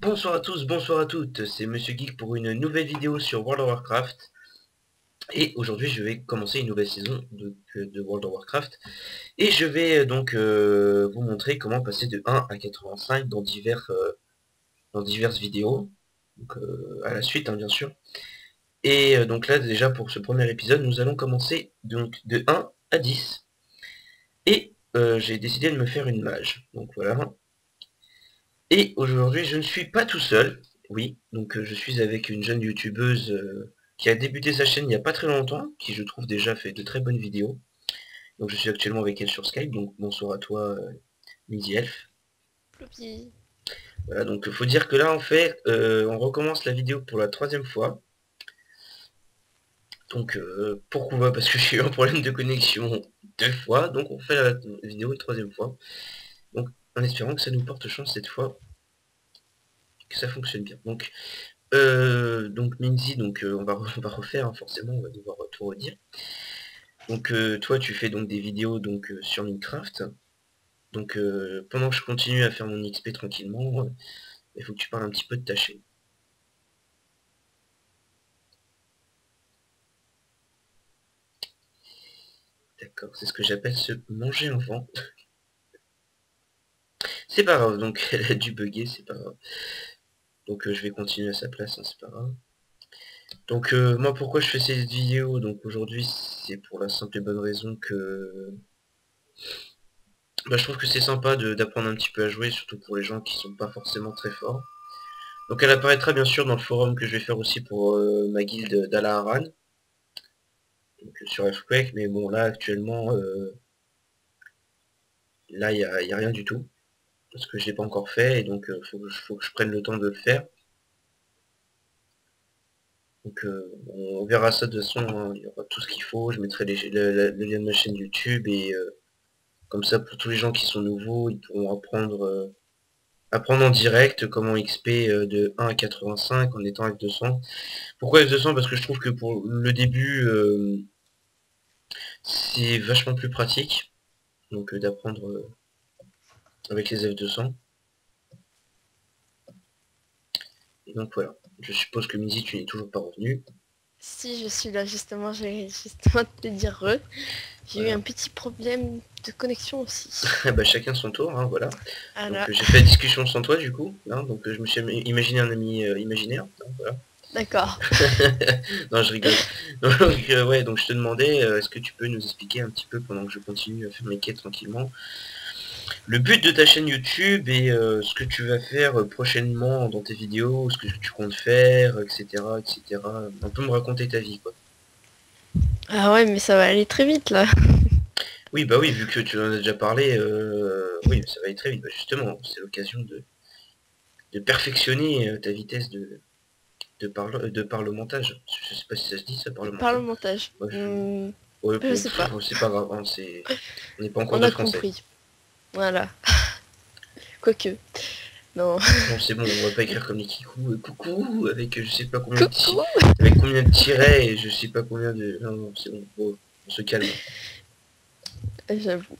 Bonsoir à tous, bonsoir à toutes, c'est Monsieur Geek pour une nouvelle vidéo sur World of Warcraft. Et aujourd'hui je vais commencer une nouvelle saison de World of Warcraft. Et je vais vous montrer comment passer de 1 à 85 dans diverses vidéos. Donc, à la suite bien sûr. Et donc là déjà pour ce premier épisode nous allons commencer donc de 1 à 10. Et j'ai décidé de me faire une mage. Donc voilà. Et aujourd'hui, je ne suis pas tout seul. Oui, donc je suis avec une jeune youtubeuse qui a débuté sa chaîne il n'y a pas très longtemps, qui je trouve déjà fait de très bonnes vidéos. Donc je suis actuellement avec elle sur Skype, donc bonsoir à toi, Midi Elf. Plopi. Voilà, donc faut dire que là en fait, on recommence la vidéo pour la troisième fois. Donc pourquoi? Parce que j'ai eu un problème de connexion deux fois, donc on fait la vidéo une troisième fois. Donc en espérant que ça nous porte chance cette fois, que ça fonctionne bien. Donc Minzy, on va refaire, hein, forcément, on va devoir tout redire. Donc toi tu fais donc des vidéos sur Minecraft. Donc pendant que je continue à faire mon XP tranquillement, il faut que tu parles un petit peu de ta chaîne. D'accord, c'est ce que j'appelle se manger un vent. C'est pas grave, donc elle a dû bugger, c'est pas grave. Donc je vais continuer à sa place, hein, c'est pas grave. Donc moi pourquoi je fais cette vidéo? Donc aujourd'hui c'est pour la simple et bonne raison que je trouve que c'est sympa d'apprendre un petit peu à jouer, surtout pour les gens qui sont pas forcément très forts. Donc elle apparaîtra bien sûr dans le forum que je vais faire aussi pour ma guilde d'Alaharan, donc sur Fquake, mais bon là actuellement, là y a rien du tout, parce que je l'ai pas encore fait, et donc faut que je prenne le temps de le faire. Donc on verra ça de toute façon, hein, il y aura tout ce qu'il faut, je mettrai le lien de ma chaîne YouTube, et comme ça pour tous les gens qui sont nouveaux, ils pourront apprendre en direct comment XP de 1 à 85 en étant F200. Pourquoi F200? Parce que je trouve que pour le début, c'est vachement plus pratique, donc d'apprendre avec les F200. Et donc voilà. Je suppose que Midi, tu n'es toujours pas revenu. Si, je suis là justement, j'ai justement te dire re. J'ai eu Voilà. un petit problème de connexion aussi. Bah, chacun son tour, hein, voilà. Donc Voilà, j'ai fait la discussion sans toi du coup, hein, donc je me suis imaginé un ami imaginaire, hein, voilà. d'accord. Non, je rigole. Donc ouais, donc je te demandais, est-ce que tu peux nous expliquer un petit peu pendant que je continue à faire mes quêtes tranquillement, le but de ta chaîne YouTube et ce que tu vas faire prochainement dans tes vidéos, ce que tu comptes faire, etc., etc. Un peu me raconter ta vie, quoi. Ah ouais, mais ça va aller très vite là. Oui, bah oui, vu que tu en as déjà parlé, oui, ça va aller très vite. Bah, justement, c'est l'occasion de perfectionner ta vitesse de parlementage. Je sais pas si ça se dit, ça, Par le parlementage. montage. Ouais, ouais, Je sais pas. c'est pas grave, hein, on n'est pas en cours On de a français. compris. Voilà. Quoique. Non. Bon, c'est bon, on va pas écrire comme les Kikou, coucou, avec je sais pas combien Coucou. avec combien de tirets et je sais pas combien de... Non, non, c'est bon, on se calme. J'avoue.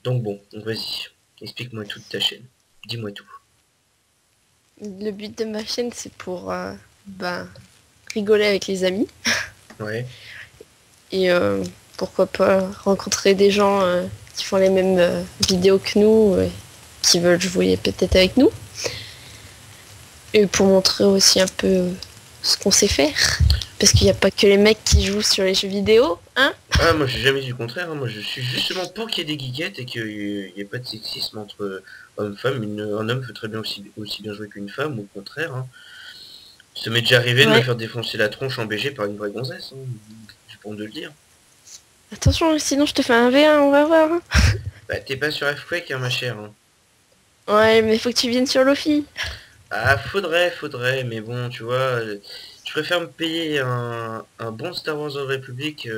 Donc bon, donc vas-y, explique-moi toute ta chaîne. Dis-moi tout. Le but de ma chaîne, c'est pour ben, rigoler avec les amis. Ouais. Et pourquoi pas rencontrer des gens qui font les mêmes vidéos que nous, qui veulent jouer peut-être avec nous. Et pour montrer aussi un peu ce qu'on sait faire. Parce qu'il n'y a pas que les mecs qui jouent sur les jeux vidéo, hein. Ah, moi j'ai jamais dit le contraire, hein. Moi je suis justement pour qu'il y ait des geekettes et qu'il n'y ait pas de sexisme entre hommes-femmes. Un homme peut très bien aussi bien jouer qu'une femme, ou au contraire, hein. Ça m'est déjà arrivé de me Ouais. faire défoncer la tronche en BG par une vraie gonzesse, hein. J'ai pas honte de le dire. Attention, sinon je te fais un V1, on va voir, hein. Bah t'es pas sur F-Quake, hein, ma chère, hein. Ouais, mais faut que tu viennes sur Lofi. Ah, faudrait, mais bon, tu vois, je préfère me payer un bon Star Wars The Republic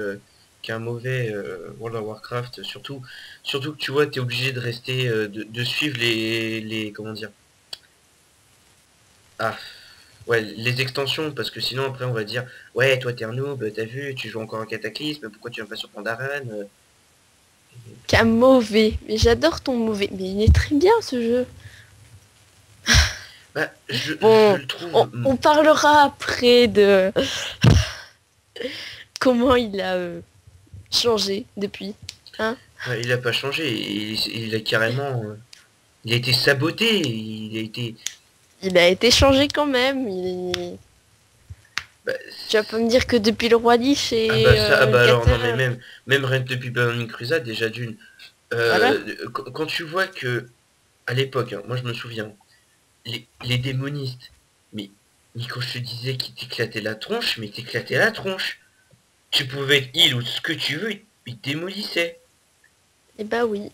qu'un mauvais World of Warcraft, surtout que tu vois, t'es obligé de rester, de suivre comment dire, ah, ouais, les extensions, parce que sinon après on va dire, ouais, toi t'es un noob, t'as vu, tu joues encore un Cataclysme, pourquoi tu viens pas sur Pandaren? Qu'un mauvais. Mais j'adore ton mauvais. Mais il est très bien ce jeu. Bah, je Bon, le trouve... on parlera après de comment il a changé depuis. Hein? Bah, il a pas changé, il a carrément... il a été saboté, il a été... Il a été changé quand même. Bah, Tu vas pas me dire que depuis le roi Lich ah bah et ça, ah bah alors Kata, non mais même rien que depuis Burning Crusade, déjà d'une... voilà. Quand tu vois que, à l'époque, hein, moi je me souviens, les démonistes, mais, mais quand je te disais qu'ils t'éclataient la tronche, mais t'éclataient la tronche. Tu pouvais être heal ou ce que tu veux, ils te démolissaient. Et bah oui.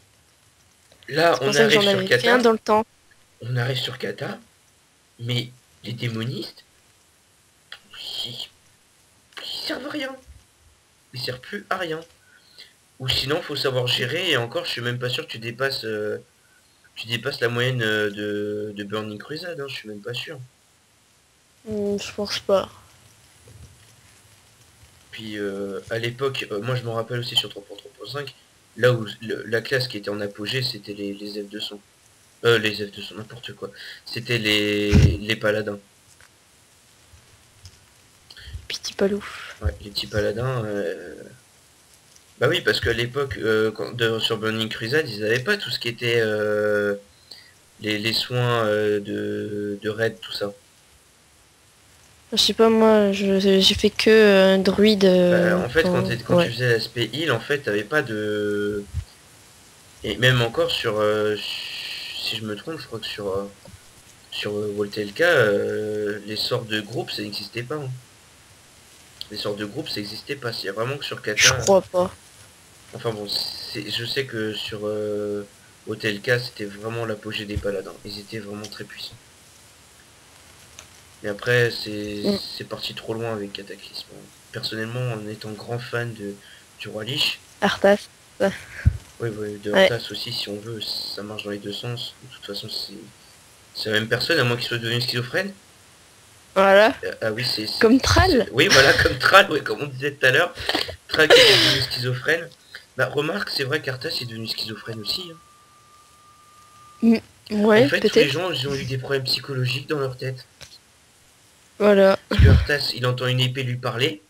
Là, C'est pour ça que j'en avais fait un dans le temps. On arrive sur Kata, mais les démonistes, ils, ils servent à rien. Ils servent plus à rien. Ou sinon, faut savoir gérer, et encore, je suis même pas sûr que tu dépasses la moyenne de Burning Crusade, hein, je suis même pas sûr. Je pense pas. Puis à l'époque, moi je me rappelle aussi sur 3.3.5, là où la classe qui était en apogée, c'était les F200. Les F200, n'importe quoi. C'était les paladins. Petit palou. Ouais, les petits paladins. Bah oui, parce qu'à l'époque, sur Burning Crusade, ils avaient pas tout ce qui était les soins de raid, tout ça. Je sais pas, moi, j'ai fait que druide. Bah, en fait, quand Ouais. tu faisais l'aspect heal, en fait, t'avais pas de... Et même encore sur... si je me trompe, je crois que sur Voltelka, les sorts de groupe, ça n'existait pas, hein. Les sorts de groupe, ça n'existait pas. C'est vraiment que sur Je Kata... crois pas. Enfin bon, je sais que sur Hotelka, c'était vraiment l'apogée des paladins. Ils étaient vraiment très puissants. Mais après, Mm. c'est parti trop loin avec Cataclysme. Personnellement, en étant grand fan du Roi Lich, Arthas. oui, oui, de Ouais. Arthas aussi, si on veut, ça marche dans les deux sens. De toute façon, c'est la même personne, à moins qu'il soit devenu schizophrène. Voilà. Ah oui, Comme Thrall. oui, voilà, comme Thrall, ouais, comme on disait tout à l'heure. Thrall qui est devenu schizophrène. Bah, remarque, c'est vrai qu'Arthas est devenu schizophrène aussi, hein. En Ouais, fait, tous les peut-être. gens, ils ont eu des problèmes psychologiques dans leur tête. Voilà. Parce que Arthas, il entend une épée lui parler.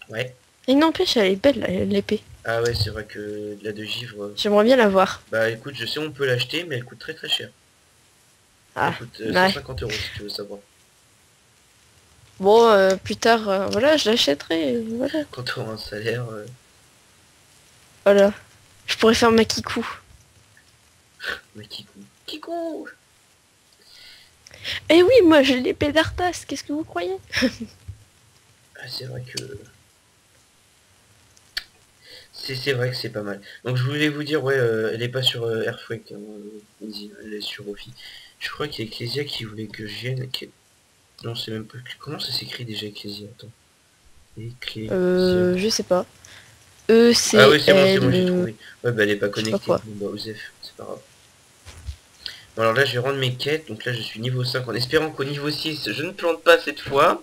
Ouais. Et n'empêche, elle est belle, l'épée. Ah ouais, c'est vrai que la de givre... J'aimerais bien la voir. Bah écoute, je sais on peut l'acheter, mais elle coûte très très cher. Elle Ah, coûte ouais. 150 € si tu veux savoir. Bon, plus tard, voilà, je l'achèterai. Voilà. Quand tu auras un salaire... Voilà. Je pourrais faire ma kikou. mais Kikou. Kikou. Eh oui, moi j'ai l'épée d'Arthas, qu'est-ce que vous croyez? Ah c'est vrai que... C'est vrai que c'est pas mal. Donc je voulais vous dire, ouais, elle est pas sur Earthquake, hein, elle est sur Ophi. Je crois qu'il y a Ecclesia qui voulait que je vienne... Non, c'est même pas... Comment ça s'écrit déjà Ecclesia? Attends. Ecclesia... Je sais pas. Ah oui, c'est bon, j'ai E-C-L... trouvé. Ouais, bah elle est pas Je sais pas connectée. quoi. Bon bah, Osef, c'est pas grave. Bon, alors là, je vais rendre mes quêtes. Donc là, je suis niveau 5 en espérant qu'au niveau 6, je ne plante pas cette fois.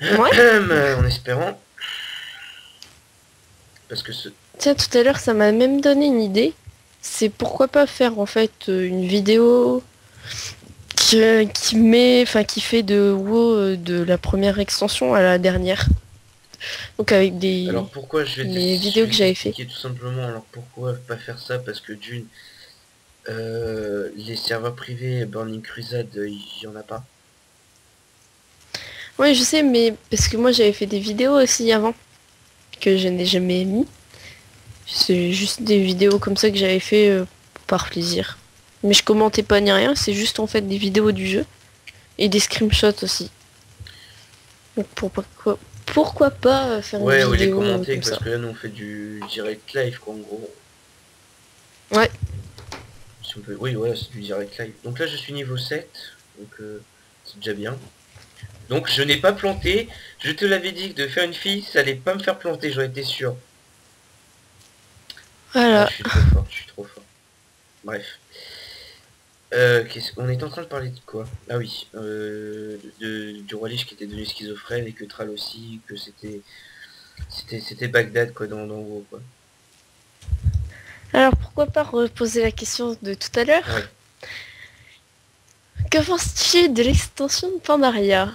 Ouais. En espérant. Parce que ce... Tiens, tout à l'heure, ça m'a même donné une idée. C'est pourquoi pas faire en fait une vidéo qui met, enfin qui fait de WoW de la première extension à la dernière. Donc avec Alors pourquoi les je vidéos vais que j'avais fait. t'expliquer tout simplement. Alors pourquoi pas faire ça? Parce que d'une, les serveurs privés Burning Crusade, il y en a pas. Ouais, je sais, mais parce que moi j'avais fait des vidéos aussi avant que je n'ai jamais mis. C'est juste des vidéos comme ça que j'avais fait par plaisir. Mais je commentais pas ni rien, c'est juste en fait des vidéos du jeu et des screenshots aussi. Donc pourquoi pas faire une Ouais, ou les vidéo commenter, comme parce ça. que là, nous, on fait du direct live, quoi, en gros. Ouais. Si on peut... Oui, voilà, c'est du direct live. Donc là, je suis niveau 7, donc c'est déjà bien. Donc je n'ai pas planté. Je te l'avais dit que de faire une fille, ça allait pas me faire planter, j'en étais sûr. Ah, Voilà. je suis trop fort, je suis trop fort. Bref. On était en train de parler de quoi? Ah oui, du roi Lich qui était devenu schizophrène et que Thrall aussi, que c'était Bagdad quoi dans WoW quoi. Alors pourquoi pas reposer la question de tout à Ouais. l'heure? Que penses-tu de l'extension de Pandaria?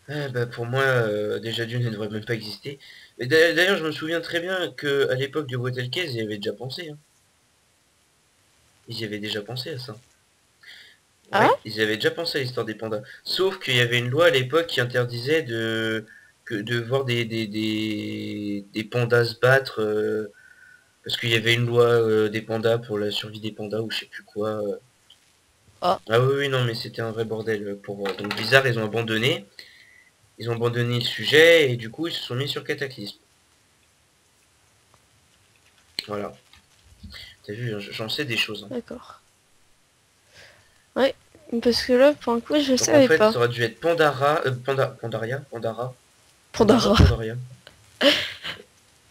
Bah, pour moi, déjà d'une, elle ne devrait même pas exister. Mais d'ailleurs, je me souviens très bien que à l'époque du Hotel Case, ils y avaient déjà pensé. Hein. Ils y avaient déjà pensé à ça. Ah? Ouais, ils y avaient déjà pensé à l'histoire des pandas. Sauf qu'il y avait une loi à l'époque qui interdisait de voir des pandas se battre. Parce qu'il y avait une loi des pandas pour la survie des pandas ou je sais plus quoi. Ah, Ah oui, oui, non, mais c'était un vrai bordel. Donc Blizzard, ils ont abandonné. Ils ont abandonné le sujet et du coup, ils se sont mis sur Cataclysme. Voilà. T'as vu, j'en sais des choses. Hein. d'accord. Ouais, parce que là, pour un coup, je Donc en savais fait, pas. ça aurait dû être Pandaria, Pandara, Pandaria. Pandaria, Pandaria.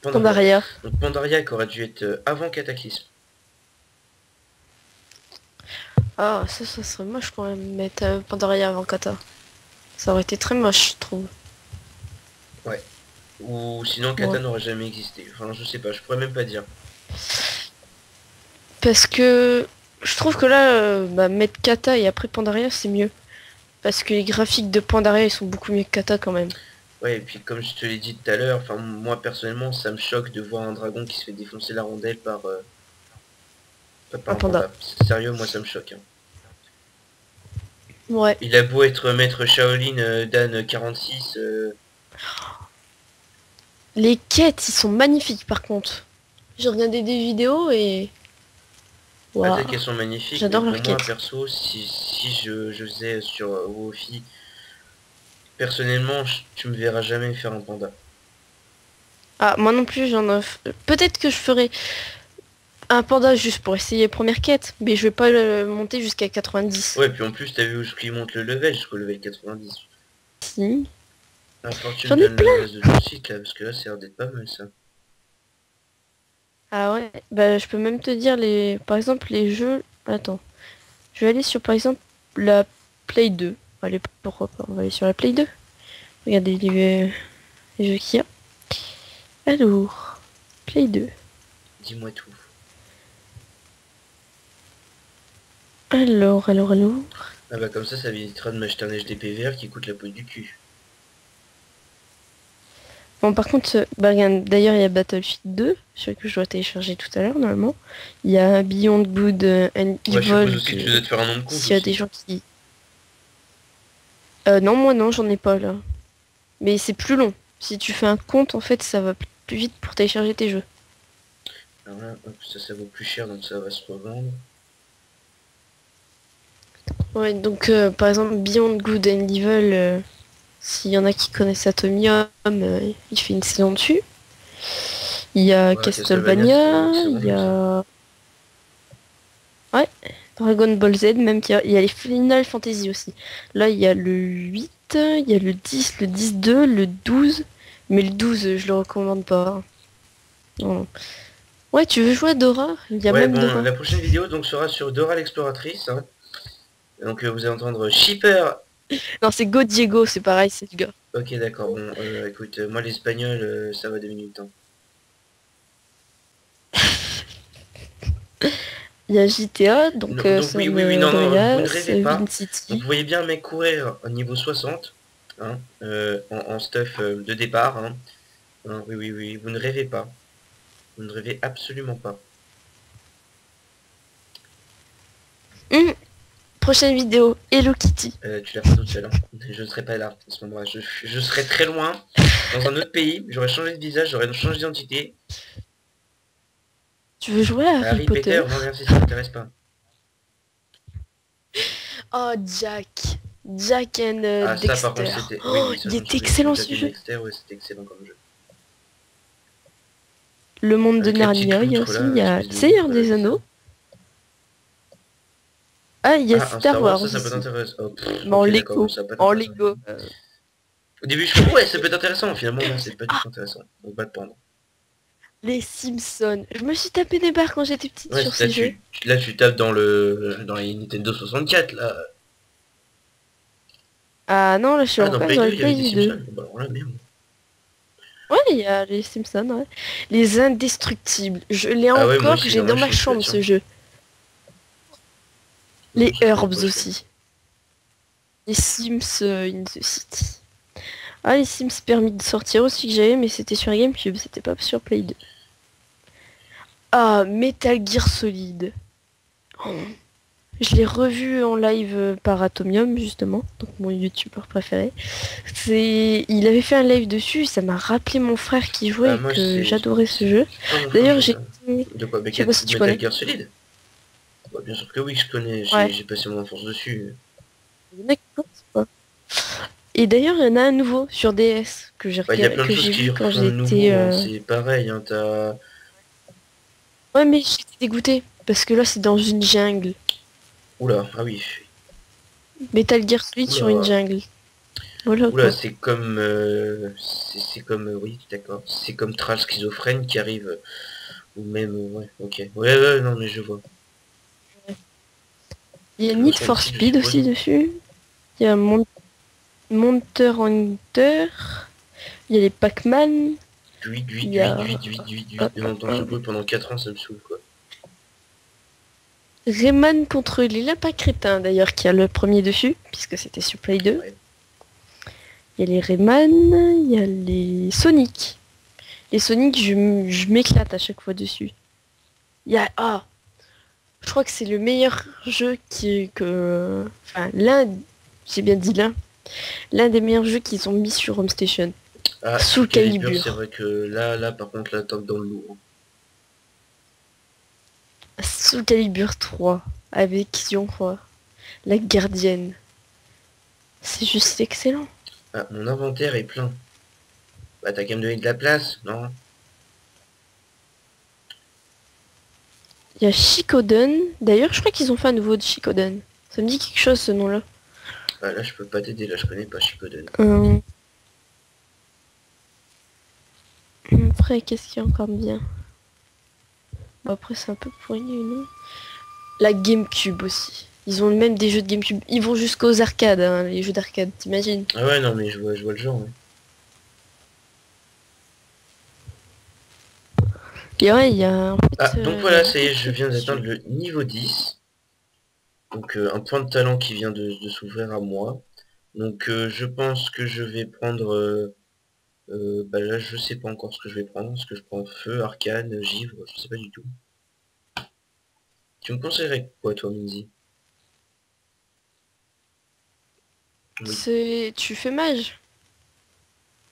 Pandaria. Donc Pandaria qui aurait dû être avant Cataclysme. Ah, ça serait moche quand même, mettre Pandaria avant Kata. Ça aurait été très moche, je trouve. Ouais. Ou sinon Ouais. Kata n'aurait jamais existé. Enfin, je sais pas, je pourrais même pas dire. Parce que je trouve que là, bah, mettre Kata et après Pandaria, c'est mieux. Parce que les graphiques de Pandaria, ils sont beaucoup mieux que Kata quand même. Ouais, et puis comme je te l'ai dit tout à l'heure, enfin moi personnellement, ça me choque de voir un dragon qui se fait défoncer la rondelle par Un un panda. panda. Sérieux, moi ça me choque. Hein. Ouais. Il a beau être maître Shaolin Dan 46. Les quêtes, ils sont magnifiques par contre. J'ai regardé des vidéos et... Waouh. Peut-être qu'elles sont magnifiques, mais J'adore pour leurs moi quêtes. perso, si je faisais sur Wofi, personnellement, tu me verras jamais faire un panda. Ah, moi non plus, peut-être que je ferai un panda juste pour essayer première quête, mais je vais pas le monter jusqu'à 90. Ouais, puis en plus, t'as vu où il monte le level jusqu'au level 90. Si. Ah, faut que tu me J'en ai donnes plein. l'adresse de ton site là, parce que là, ça a l'air d'être pas mal ça. Ah ouais, bah je peux même te dire par exemple les jeux. Attends, je vais aller sur par exemple la Play 2. Allez, pourquoi pas, on va aller sur la Play 2. Regardez les jeux qu'il y a. Alors, Play 2. Dis-moi tout. Alors. Ah bah comme ça évitera de m'acheter un HDP vert qui coûte la peau du cul. Bon, par contre, bah, regarde, d'ailleurs, il y a Battlefield 2, celui que je dois télécharger tout à l'heure, normalement. Il y a Beyond Good and Ouais, je suppose Evil, aussi que tu dois te faire un nom de compte s'il y a des aussi. gens qui... non, moi non, j'en ai pas, là. Mais c'est plus long. Si tu fais un compte, en fait, ça va plus vite pour télécharger tes jeux. Alors là, hop, ça vaut plus cher, donc ça va se revendre. Ouais, donc, par exemple, Beyond Good and Evil, s'il y en a qui connaissent Atomium, il fait une saison dessus. Il y a Ouais, Castlevania, c'est Castlevania, excellent il y comme ça. a... Ouais, Dragon Ball Z, même il y a les Final Fantasy aussi. Là, il y a le 8, il y a le 10, le 10-2, le 12. Mais le 12, je le recommande pas. Non. Ouais, tu veux jouer à Dora? Il y a Ouais, même bon, Dora. la prochaine vidéo donc sera sur Dora l'exploratrice. Hein. Donc vous allez entendre Shipper. Non, c'est Go Diego, c'est pareil, c'est du gars. Ok, d'accord. Bon, écoute, moi l'espagnol, ça va 2 minutes. Hein. Il y a GTA, donc Donc oui, San oui, oui, non, non, vous ne Andreas, rêvez Vin pas. Donc City. vous voyez bien un mec courir au niveau 60, hein, en stuff de départ. Hein. Hein, oui, oui, oui, vous ne rêvez pas. Vous ne rêvez absolument pas. Prochaine vidéo, Hello Kitty. Tu l'as pas toute seule. Hein. Je ne serai pas là à ce moment-là. Je serai très loin, dans un autre pays. J'aurais changé de visage, j'aurais changé d'identité. Tu veux jouer à Harry Harry Potter, Potter? non merci, ça m'intéresse pas. Oh, Jack. Jack and Ah ça par contre Dexter. c'était... Oui, Oh, oui, ça il je me est souviens. excellent Jack ce and jeu. Dexter, ouais, c'était excellent comme jeu. Le monde de Avec la petite Narnia, il y a loutre aussi, là, il y a espèce le de Seigneur loutre là, des bizarre. Anneaux. Ah, il y a Ah, un Star Star Wars, Wars ça peut aussi. t'intéresser. Oh, Mais en ok d'accord, bon, Lego. ça peut être En intéressant. Lego. Au début je fais ouais ça peut être intéressant, finalement non c'est pas du Ah, tout intéressant. Donc pas de prendre. les Simpsons. Je me suis tapé des barres quand j'étais petite Ouais, sur là ces jeux. tu tapes dans les Nintendo 64 là. Ah non, là je suis Ah dans encore Play dans 2 le il y avait des Play 2. Simpsons. Bon, alors là merde. Ouais, il y a les Simpsons, ouais. Les Indestructibles. Je l'ai Ah ouais moi encore, aussi j'ai dans ma dans ma chambre, chambre tiens. ce jeu. Les Ça fait Herbs prochain. aussi. Les Sims in the City. Ah, les Sims permis de sortir aussi que j'avais, mais c'était sur GameCube, c'était pas sur Play 2. Ah, Metal Gear Solid. Oh. Je l'ai revu en live par Atomium, justement, donc mon youtubeur préféré. Il avait fait un live dessus, ça m'a rappelé mon frère qui jouait Ah, et moi, que j'adorais ce c'est jeu. pas mon frère, D'ailleurs, je j'ai... regarde. Je De quoi? sais pas si tu Metal connais. Gear Solid? Bah, bien sûr que oui, je connais. Ouais. J'ai passé mon enfance dessus. Il y en a qui connaissent pas. Et d'ailleurs, il y en a un nouveau sur DS que Bah, il y a plein de que choses j'ai qui vu quand refont de j'étais... nouveau, hein. C'est pareil, hein, t'as... Ouais, mais j'étais dégoûtée, parce que là, c'est dans une jungle. Oula, ah oui. Metal Gear Solid sur une Oula. jungle. Voilà, Oula, quoi. c'est comme... c'est comme... oui, d'accord. C'est comme Tral Schizophrène qui arrive... ou même... ouais, ok. Ouais, non, mais je vois. Il y a Je vois Need son for titre, je Speed aussi suppose. dessus. Il y a Monster Hunter. Il y a les Pac-Man. Duit, duit, Il y duit, a duit, duit, duit, duit. Et d'entendre ce bruit pendant 4 ans, ça me saoule, quoi. Rayman contre les lapins crétins, d'ailleurs, qui a le premier dessus, puisque c'était sur Play 2. Ouais. Il y a les Rayman, il y a les Sonic. Les Sonic, je m'éclate à chaque fois dessus. Il y a... Ah, je crois que c'est le meilleur jeu Enfin, j'ai bien dit l'un des meilleurs jeux qu'ils ont mis sur Home Station. Ah, Soul Soul Calibur, c'est Calibur. vrai que là, par contre, là, top dans le lourd. Soul Calibur 3, avec Xion-Hua, la gardienne. C'est juste excellent. Ah, mon inventaire est plein. Bah, t'as qu'à me donner de la place, non? Il y a Shikoden. D'ailleurs, je crois qu'ils ont fait un nouveau de Shikoden. Ça me dit quelque chose ce nom-là. Ah, là, je peux pas t'aider, là, je connais pas Shippuden. Euh, Après, qu'est-ce qu'il y a encore de bien? Bon, après, c'est un peu pourri, non? La GameCube aussi. Ils ont même des jeux de GameCube. Ils vont jusqu'aux arcades, hein, les jeux d'arcade, t'imagines? Ah ouais, non, mais je vois le genre, ouais. Et ouais, il y a en Ah, fait donc voilà, ça y est, je beaucoup viens d'atteindre dessus. le niveau 10. Donc, un point de talent qui vient de s'ouvrir à moi. Donc, je pense que je vais prendre... bah là, je sais pas encore ce que je vais prendre. Est-ce que je prends feu, arcane, givre? Je sais pas du tout. Tu me conseillerais quoi, toi, Minzy? Oui. Tu fais mage?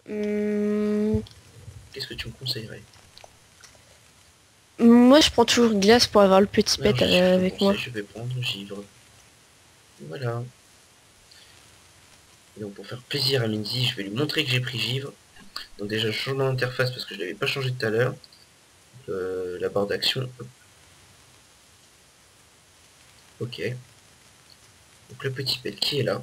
Hmm, Qu'est-ce que tu me conseillerais? Moi, je prends toujours glace pour avoir le petit Alors, pet je te avec moi. conseille, je vais prendre givre. Voilà. Et donc, pour faire plaisir à Minzy, je vais lui montrer que j'ai pris givre. Donc déjà, je change mon interface parce que je l'avais pas changé tout à l'heure. La barre d'action. Ok. Donc le petit pet qui est là.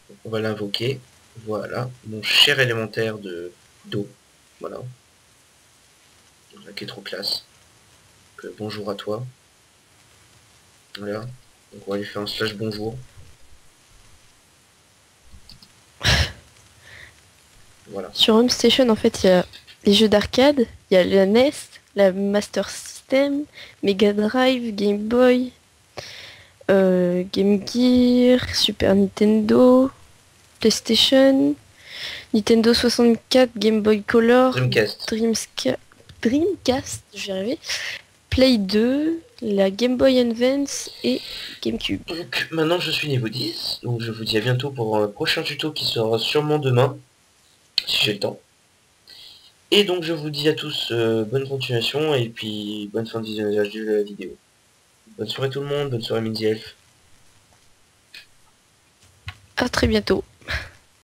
Donc, on va l'invoquer. Voilà. Mon cher élémentaire de d'eau. Voilà. Voilà, qui est trop classe. Donc, bonjour à toi. Voilà. Donc on va lui faire un slash bonjour. Voilà. Sur Home Station, en fait, il y a les jeux d'arcade, il y a la NES, la Master System, Mega Drive, Game Boy, Game Gear, Super Nintendo, PlayStation, Nintendo 64, Game Boy Color, Dreamcast. Dreamcast, j'y arrivé, Play 2, la Game Boy Advance et GameCube. Donc maintenant je suis niveau 10. Donc je vous dis à bientôt pour un prochain tuto qui sera sûrement demain. Si j'ai le temps. Et donc je vous dis à tous bonne continuation et puis bonne fin de visionnage de la vidéo. Bonne soirée tout le monde, bonne soirée Minzy Elf. À très bientôt.